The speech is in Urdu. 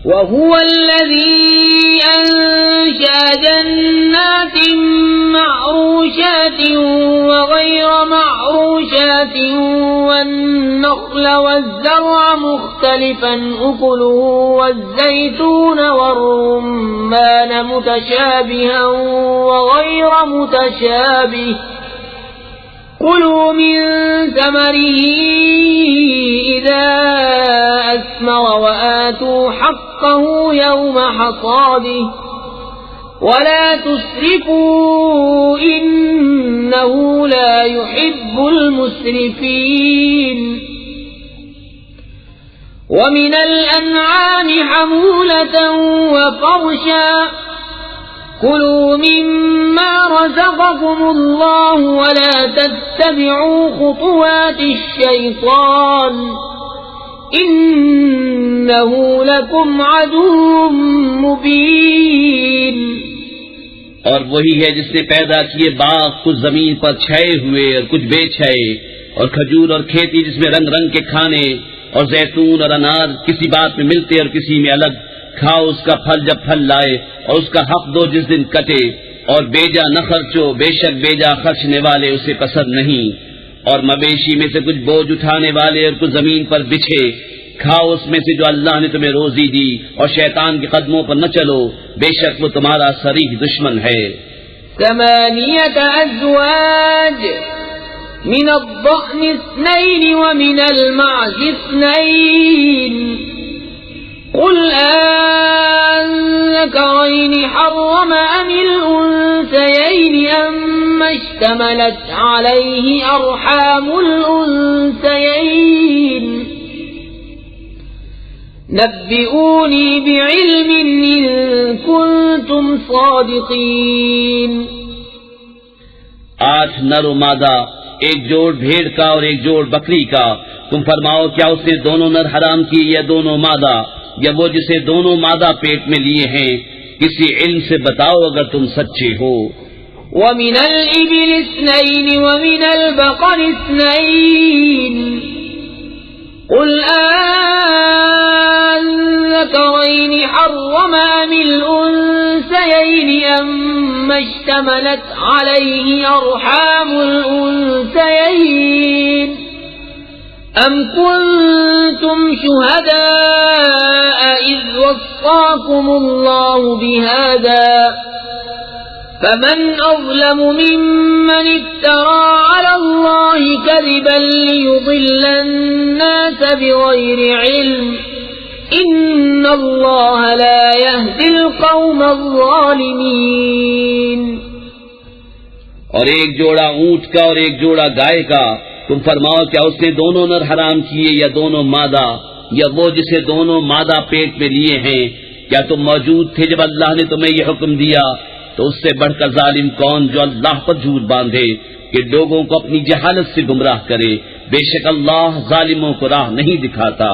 وهو الذي أنشأ جنات معروشات وغير معروشات والنخل والزرع مختلفا أكله والزيتون والرمان متشابها وغير متشابه كلوا من ثمره إذا أثمر وآتوا حقه يوم حصاده ولا تسرفوا إنه لا يحب المسرفين ومن الأنعام حمولة وفرشا كلوا مما رزقكم الله ولا تتبعوا خطوات الشيطان إنه لكم عدو مبين. اور وہی ہے جس نے پیدا کیے باغ کچھ زمین پر چھائے ہوئے اور کچھ بے چھائے، اور کھجور اور کھیتی جس میں رنگ رنگ کے کھانے، اور زیتون اور انار کسی بات میں ملتے اور کسی میں الگ. کھاؤ اس کا پھل جب پھل لائے، اور اس کا حق دو جس دن کٹے، اور بیجا نہ خرچو، بے شک بیجا خرچنے والے اسے پسند نہیں. اور مویشی میں سے کچھ بوجھ اٹھانے والے اور کچھ زمین پر بچھے. کھاؤ اس میں سے جو اللہ نے تمہیں روزی دی، اور شیطان کے قدموں پر نہ چلو، بے شک وہ تمہارا صریح دشمن ہے. 8 أزواج من الضأن 2 ومن المعز 2 قل أذكرين حرم أم الأنثيين أم اشتملت عليه أرحام الأنثيين نبئوني بعلم إن كنتم صادقين. 8 نر و مادہ، ایک جوڑ بھیڑ کا اور ایک جوڑ بکری کا. تم فرماؤ کیا اس نے دونوں نر حرام کی یا دونوں مادہ، یا وہ جسے دونوں مادہ پیٹ میں لیے ہیں؟ کسی علم سے بتاؤ اگر تم سچے ہو. وَمِنَ الْإِبِلِ 2 وَمِنَ الْبَقَرِ 2 قُلْ أَذَكَرَيْنِ حَرَّمَ أَمِ الْأُنثَيَيْنِ أَمَّ اشْتَمَلَتْ عَلَيْهِ أَرْحَامُ الْأُنثَيَيْنِ أَمْ كُنتُمْ شُهَدَاءَ إِذْ وَصَّاكُمُ اللَّهُ بِهَذَا فَمَنْ أَظْلَمُ مِمَّنِ افْتَرَى عَلَى اللَّهِ كَذِبًا لِيُضِلَّ النَّاسَ بِغَيْرِ عِلْمٍ إِنَّ اللَّهَ لَا يَهْدِي الْقَوْمَ الظَّالِمِينَ. اور ایک جوڑا اونٹ کا اور ایک جوڑا گائے کا. تم فرماؤ کیا اس نے دونوں نر حرام کیے یا دونوں مادہ، یا وہ جسے دونوں مادہ پیٹ میں لیے ہیں؟ کیا تم موجود تھے جب اللہ نے تمہیں یہ حکم دیا؟ تو اس سے بڑھ کر ظالم کون جو اللہ پر جھوٹ باندھے کہ لوگوں کو اپنی جہالت سے گمراہ کرے. بے شک اللہ ظالموں کو راہ نہیں دکھاتا.